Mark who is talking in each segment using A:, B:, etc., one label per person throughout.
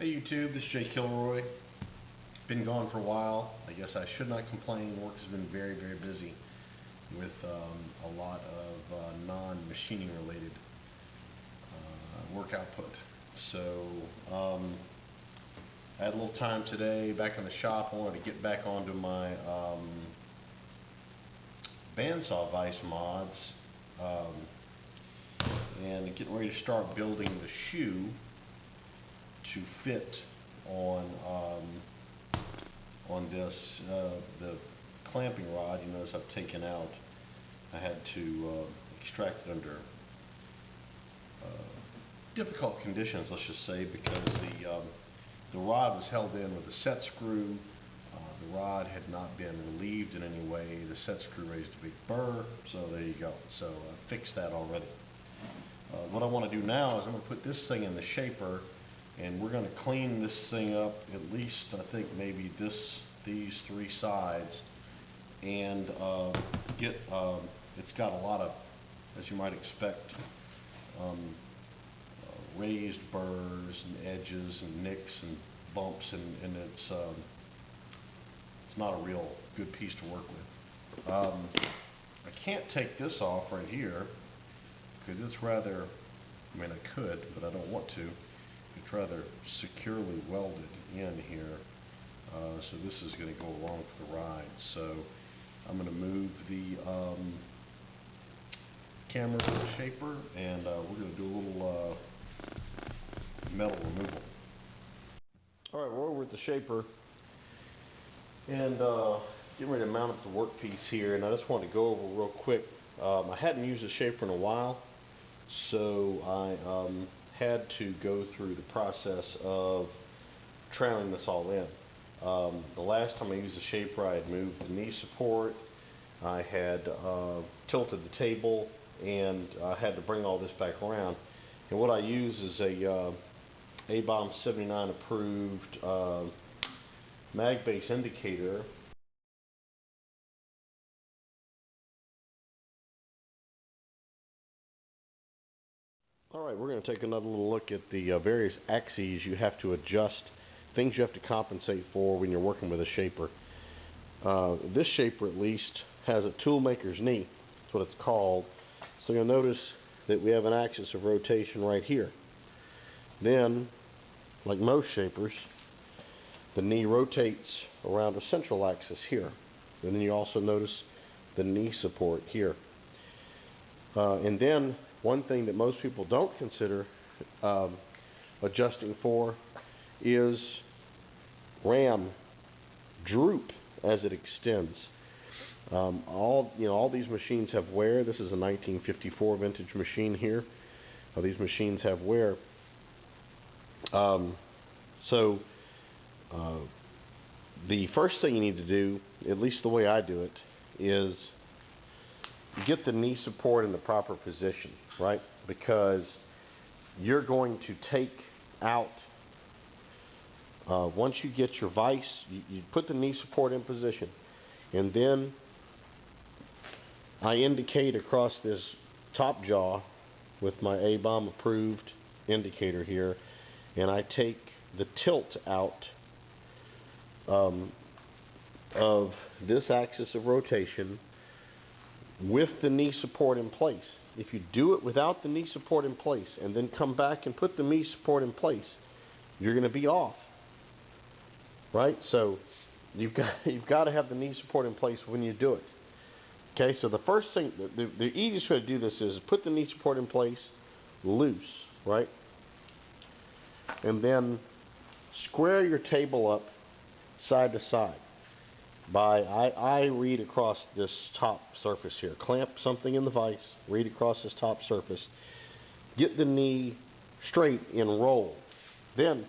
A: Hey YouTube, this is Jay Kilroy. Been gone for a while. I guess I should not complain. Work has been very, very busy with a lot of non-machining related work output. So I had a little time today back in the shop. I wanted to get back onto my bandsaw vise mods and getting ready to start building the shoe to fit on this the clamping rod. You notice I've taken out. I had to extract it under difficult conditions, let's just say, because the rod was held in with a set screw. The rod had not been relieved in any way. The set screw raised a big burr, so there you go. So I fixed that already. What I want to do now is I'm going to put this thing in the shaper, and we're going to clean this thing up, at least I think maybe these three sides, and get it's got a lot of, as you might expect, raised burrs and edges and nicks and bumps, and it's not a real good piece to work with. I can't take this off right here because it's rather, I mean I could, but I don't want to. It's rather securely welded in here, so this is going to go along for the ride. So I'm going to move the camera to the shaper, and we're going to do a little metal removal. Alright, we're over at the shaper and getting ready to mount up the workpiece here, and I just want to go over real quick. I hadn't used the shaper in a while, so I had to go through the process of trailing this all in. The last time I used the shaper, I had moved the knee support, I had tilted the table, and I had to bring all this back around. And what I use is a ABOM 79 approved mag base indicator. Alright, we're going to take another little look at the various axes you have to adjust, things you have to compensate for when you're working with a shaper. This shaper at least has a toolmaker's knee, that's what it's called. So you'll notice that we have an axis of rotation right here. Then, like most shapers, the knee rotates around a central axis here. And then you also notice the knee support here. And then one thing that most people don't consider adjusting for is ram droop as it extends. All these machines have wear. This is a 1954 vintage machine here. These machines have wear. So the first thing you need to do, at least the way I do it, is get the knee support in the proper position, right? Because you're going to take out, once you get your vise, you put the knee support in position, and then I indicate across this top jaw with my ABOM approved indicator here, and I take the tilt out of this axis of rotation with the knee support in place. If you do it without the knee support in place and then come back and put the knee support in place, you're going to be off, right? So you've got to have the knee support in place when you do it. Okay, so the first thing, the easiest way to do this is put the knee support in place loose, right? And then square your table up side to side. I read across this top surface here. Clamp something in the vise, read across this top surface. Get the knee straight and roll. Then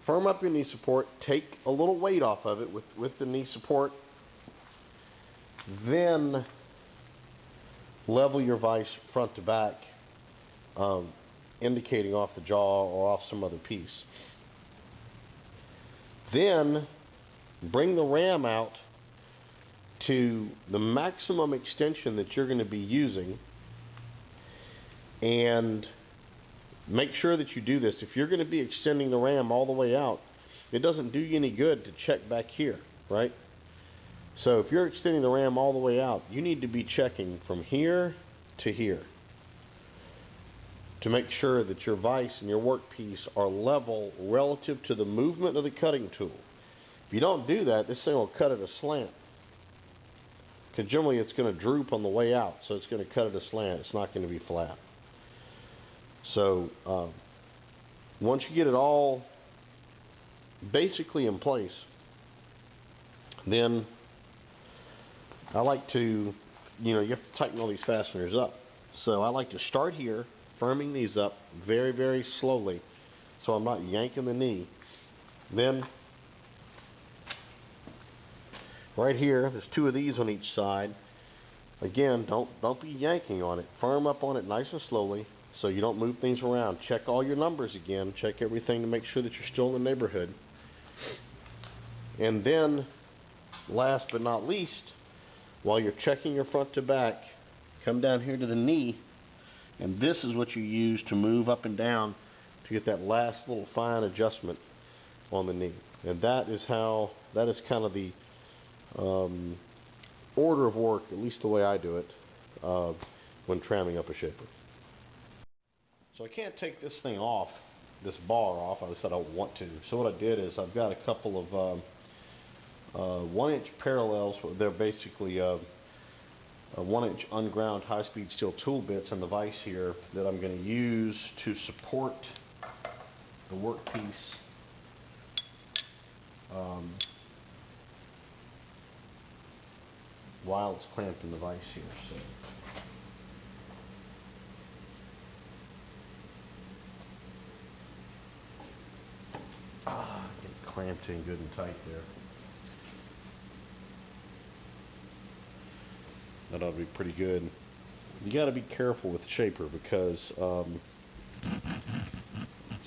A: firm up your knee support, take a little weight off of it with the knee support. Then level your vise front to back, indicating off the jaw or off some other piece. Then bring the ram out to the maximum extension that you're going to be using, and make sure that you do this. If you're going to be extending the ram all the way out, it doesn't do you any good to check back here, right? So if you're extending the ram all the way out, you need to be checking from here to here to make sure that your vise and your workpiece are level relative to the movement of the cutting tool. If you don't do that, this thing will cut at a slant. Because generally it's going to droop on the way out, so it's going to cut at a slant. It's not going to be flat. So once you get it all basically in place, then I like to, you have to tighten all these fasteners up. So I like to start here, firming these up very, very slowly so I'm not yanking the knee. Then right here, there's 2 of these on each side. Again, don't be yanking on it. Firm up on it nice and slowly so you don't move things around. Check all your numbers again. Check everything to make sure that you're still in the neighborhood. And then, last but not least, while you're checking your front to back, come down here to the knee, and this is what you use to move up and down to get that last little fine adjustment on the knee. And that is kind of the order of work, at least the way I do it, when tramming up a shaper. So I can't take this thing off, this bar off. I said I don't want to. So what I did is I've got a couple of 1-inch parallels. They're basically 1-inch unground high-speed steel tool bits in the vise here that I'm going to use to support the workpiece while it's clamped in the vise here. So get it clamped in good and tight there. That ought to be pretty good. You got to be careful with the shaper because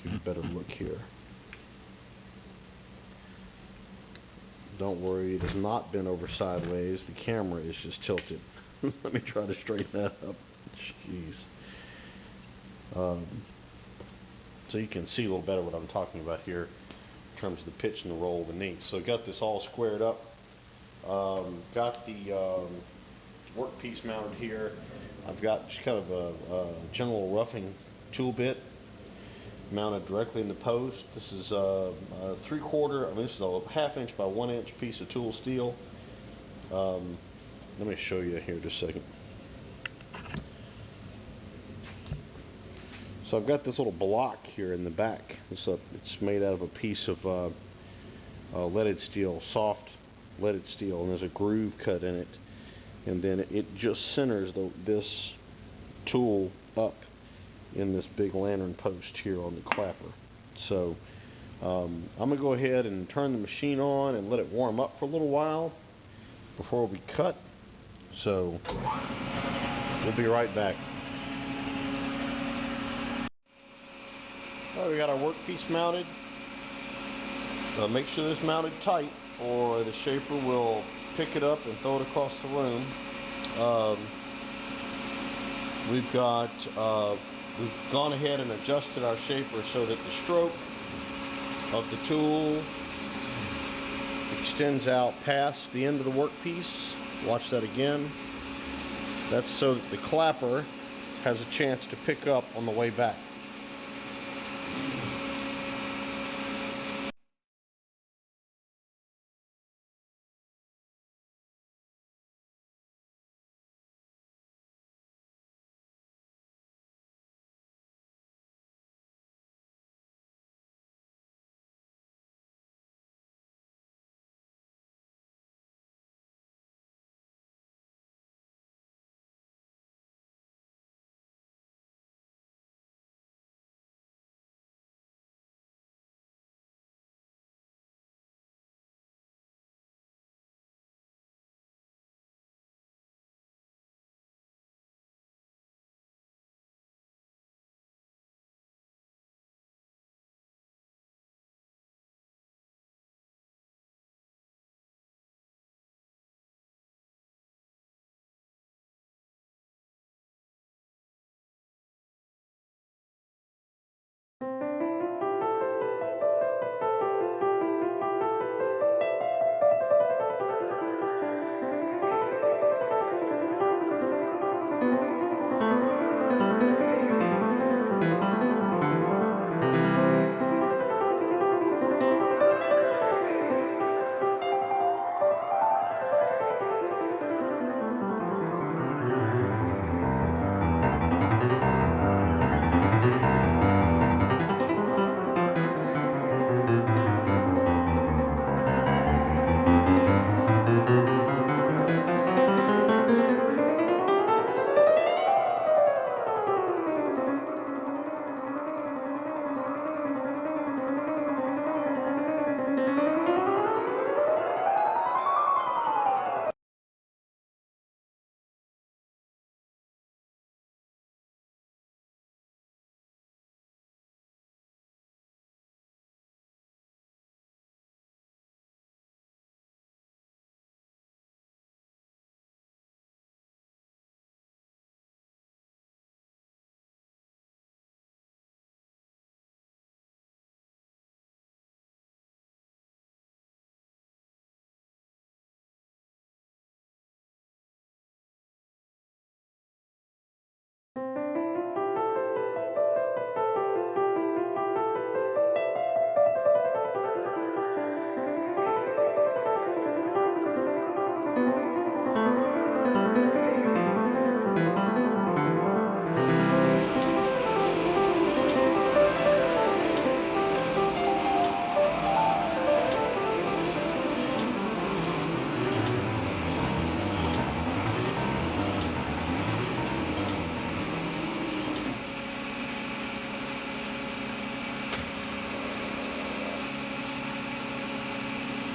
A: give you a better look here. Don't worry, it has not been over sideways. The camera is just tilted. Let me try to straighten that up. Jeez. So you can see a little better what I'm talking about here in terms of the pitch and the roll of the knee. So got this all squared up. Got the workpiece mounted here. I've got just kind of a general roughing tool bit mounted directly in the post. This is a 3/4, this is a 1/2 inch by 1 inch piece of tool steel. Let me show you here just a second. So I've got this little block here in the back. It's made out of a piece of leaded steel, soft leaded steel, and there's a groove cut in it. And then it just centers this tool up in this big lantern post here on the clapper. So I'm going to go ahead and turn the machine on and let it warm up for a little while before we cut. So we'll be right back. Well, we got our workpiece mounted. Make sure it's mounted tight or the shaper will pick it up and throw it across the room. We've gone ahead and adjusted our shaper so that the stroke of the tool extends out past the end of the workpiece. Watch that again. That's so that the clapper has a chance to pick up on the way back.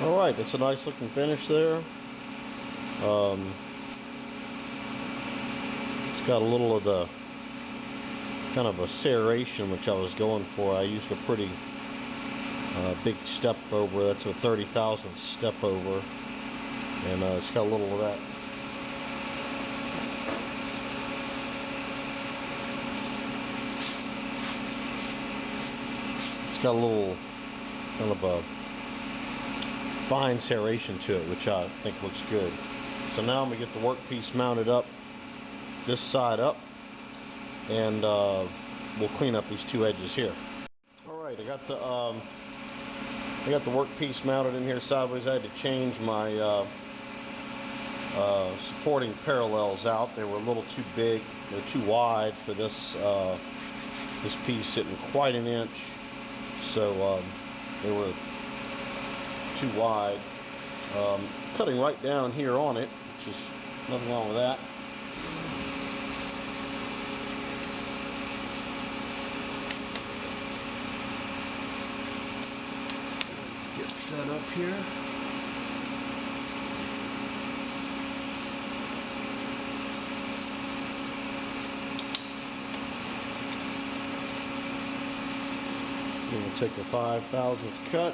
A: Alright, that's a nice looking finish there. It's got a little of the kind of a serration which I was going for. I used a pretty big step over. That's a 30,000th step over, and it's got a little of that. It's got a little kind of a fine serration to it, which I think looks good. So now I'm going to get the workpiece mounted up, this side up, and we'll clean up these two edges here. Alright, I got the workpiece mounted in here sideways. I had to change my supporting parallels out. They were a little too big. They're too wide for this this piece sitting quite an inch. So they were too wide. Cutting right down here on it, which is nothing wrong with that. Let's get set up here. I'm going to take the 5/1000th cut.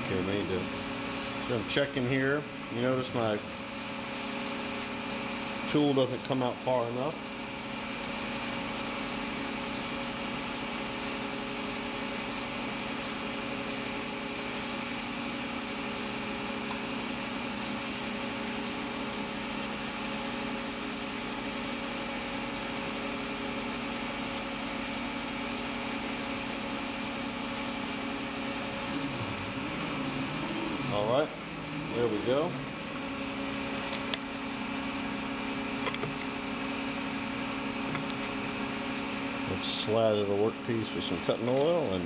A: Okay, we need to. So I'm checking here. You notice my tool doesn't come out far enough. Alright, there we go. Let's slather the workpiece with some cutting oil and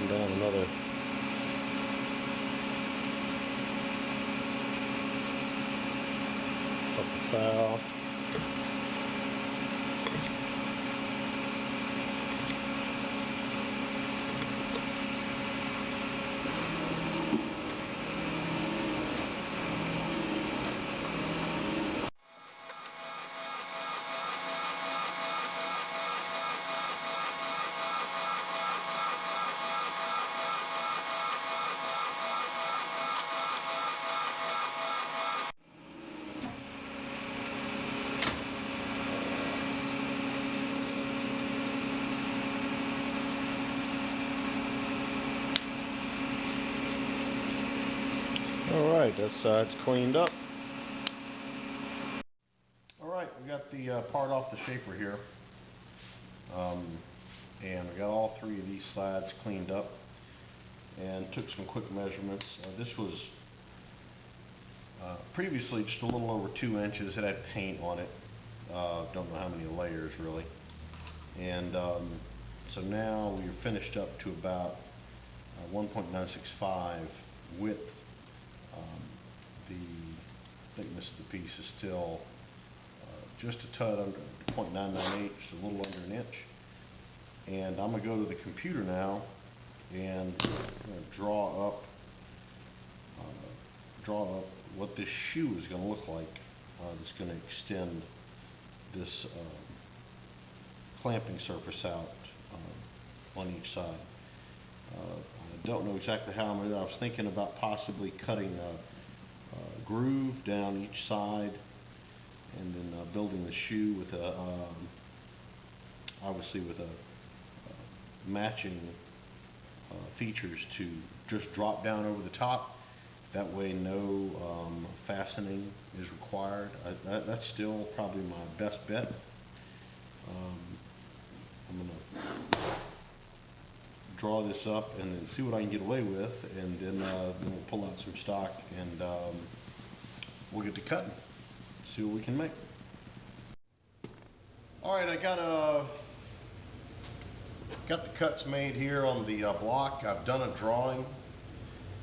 A: down another upper foul. Alright, that's cleaned up. Alright, we got the part off the shaper here. And we got all three of these sides cleaned up and took some quick measurements. This was previously just a little over 2 inches. It had paint on it. Don't know how many layers really. And so now we're finished up to about 1.965 width. The thickness of the piece is still just a tad under 0.998, just a little under an inch. And I'm going to go to the computer now and draw up what this shoe is going to look like. That's going to extend this clamping surface out on each side. I don't know exactly how I'm going to do it. I was thinking about possibly cutting a groove down each side and then building the shoe with obviously with matching features to just drop down over the top. That way no fastening is required. That's still probably my best bet. I'm going to draw this up and then see what I can get away with, and then we'll pull out some stock and we'll get to cutting, see what we can make. Alright, I got the cuts made here on the block. I've done a drawing.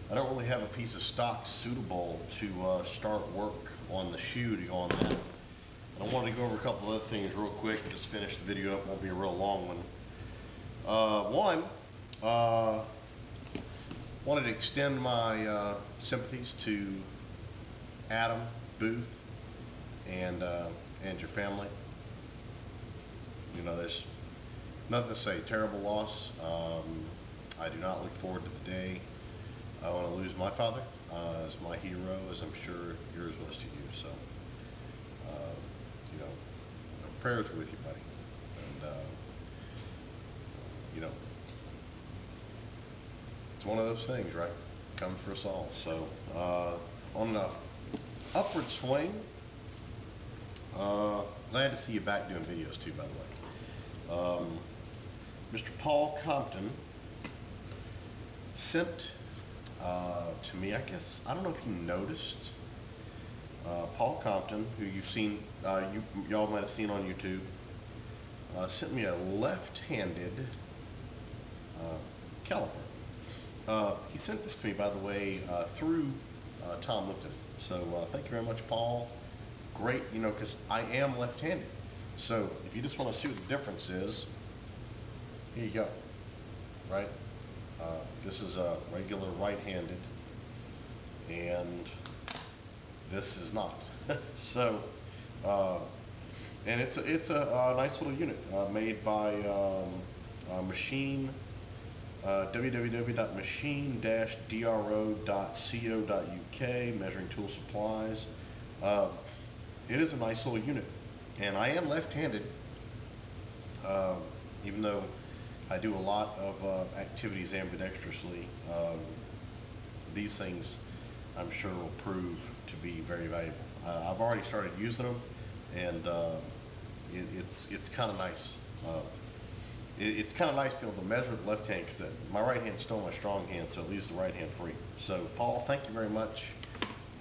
A: I don't really have a piece of stock suitable to start work on the shoe to go on that. And I wanted to go over a couple of other things real quick, just finish the video up. It won't be a real long one. Wanted to extend my sympathies to Adam Booth and your family. You know, there's nothing to say. Terrible loss. I do not look forward to the day I want to lose my father as my hero, as I'm sure yours was to you. So, you know, prayers with you, buddy. And, you know, it's one of those things, right? Comes for us all. So, on the upward swing, glad to see you back doing videos too, by the way. Mr. Paul Compton sent to me, I guess, I don't know if you noticed, Paul Compton, who you've seen, y'all might have seen on YouTube, sent me a left-handed caliper. He sent this to me, by the way, through Tom Lipton. So thank you very much, Paul. Great, you know, because I am left-handed. So if you just want to see what the difference is, here you go, right? This is a regular right-handed, and this is not. So, and it's a nice little unit made by www.machine-dro.co.uk, Measuring Tool Supplies. It is a nice little unit, and I am left-handed, even though I do a lot of activities ambidextrously. These things, I'm sure, will prove to be very valuable. I've already started using them, and it's kind of nice. It's kind of nice to be able to measure the left hand, because my right hand's still my strong hand, so it leaves the right hand free. So, Paul, thank you very much.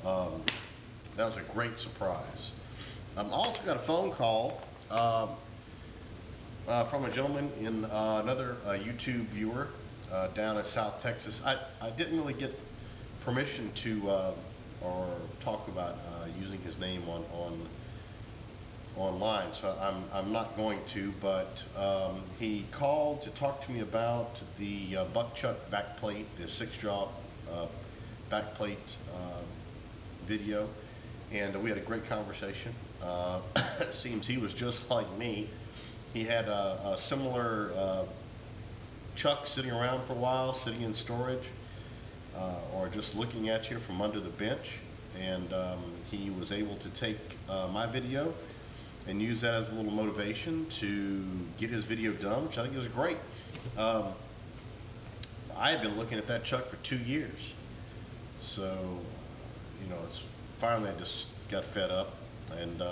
A: That was a great surprise. I also got a phone call from a gentleman in another YouTube viewer down in South Texas. I didn't really get permission to or talk about using his name online, so I'm not going to. But he called to talk to me about the buckchuck backplate, the 6-jaw backplate video, and we had a great conversation. It seems he was just like me. He had a similar chuck sitting around for a while, sitting in storage, or just looking at you from under the bench, and he was able to take my video and use that as a little motivation to get his video done, which I think is great. I had been looking at that chuck for 2 years, so you know, it's finally I just got fed up and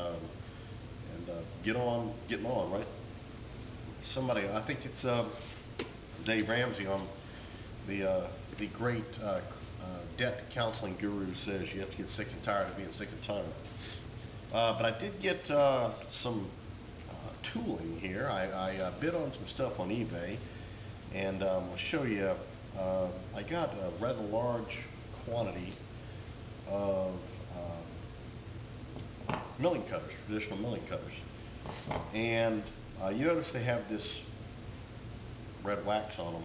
A: getting on, right? Somebody, I think it's Dave Ramsey on the great debt counseling guru, says you have to get sick and tired of being sick and tired. But I did get some tooling here. I bid on some stuff on eBay, and I'll show you. I got a rather large quantity of milling cutters, traditional milling cutters, and you notice they have this red wax on them.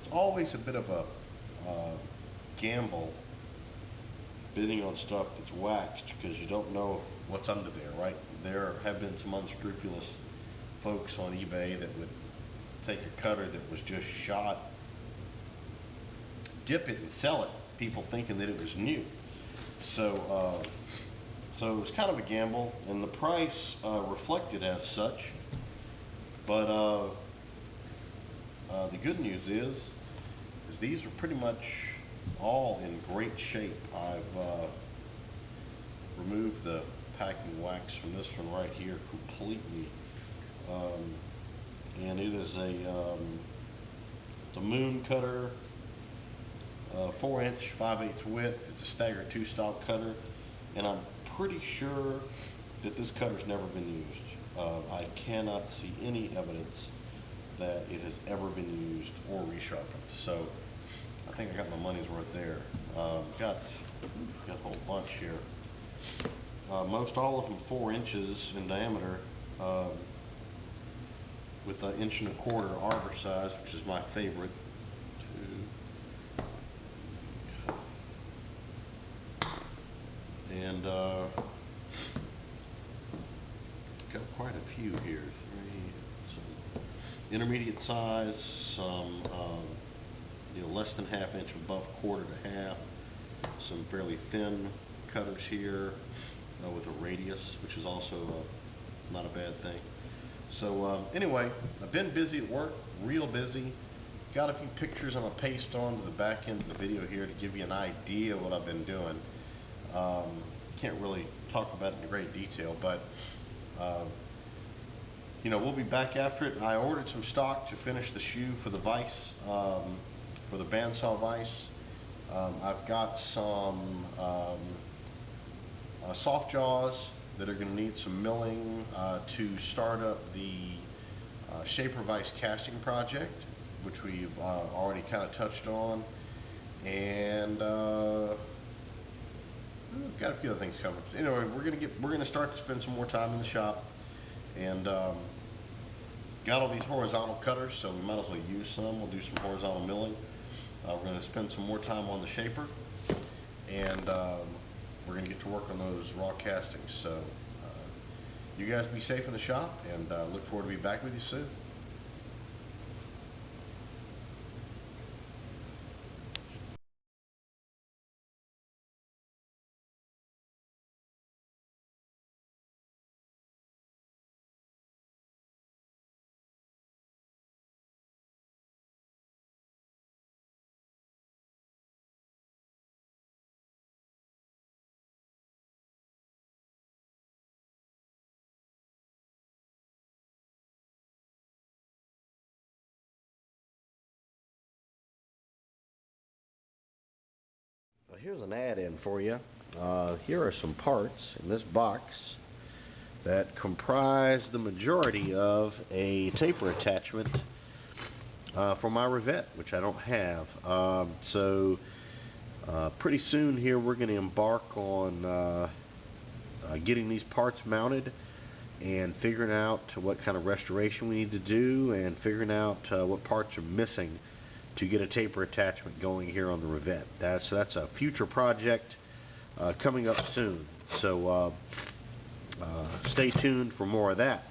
A: It's always a bit of a gamble bidding on stuff that's waxed, because you don't know what's under there, right? There have been some unscrupulous folks on eBay that would take a cutter that was just shot, dip it and sell it, people thinking that it was new. So so it was kind of a gamble, and the price reflected as such. But the good news is these are pretty much all in great shape. I've removed the packing wax from this one right here completely. and it is the Moon cutter, 4-inch, 5/8 width. It's a staggered 2-stop cutter, and I'm pretty sure that this cutter's never been used. I cannot see any evidence that it has ever been used or resharpened. So I think I got my money's worth there. Got a whole bunch here. Most all of them 4 inches in diameter, with an 1.25" arbor size, which is my favorite. And got quite a few here. Some intermediate size, some less than 1/2 inch above 1/4 to 1/2. Some fairly thin cutters here with a radius, which is also not a bad thing. So anyway, I've been busy at work, real busy. Got a few pictures I'm going to paste on to the back end of the video here to give you an idea of what I've been doing. Can't really talk about it in great detail, but we'll be back after it. I ordered some stock to finish the shoe for the vise, for the bandsaw vise. I've got some soft jaws that are going to need some milling to start up the shaper vise casting project, which we've already kind of touched on, and got a few other things coming. Anyway, we're gonna start to spend some more time in the shop, and got all these horizontal cutters, so we might as well use some. We'll do some horizontal milling. We're going to spend some more time on the shaper, and we're going to get to work on those raw castings. So you guys be safe in the shop, and look forward to be back with you soon. Well, here's an add-in for you. Here are some parts in this box that comprise the majority of a taper attachment for my revette, which I don't have. So pretty soon here we're going to embark on getting these parts mounted and figuring out what kind of restoration we need to do, and figuring out what parts are missing to get a taper attachment going here on the revette. That's a future project coming up soon. So stay tuned for more of that.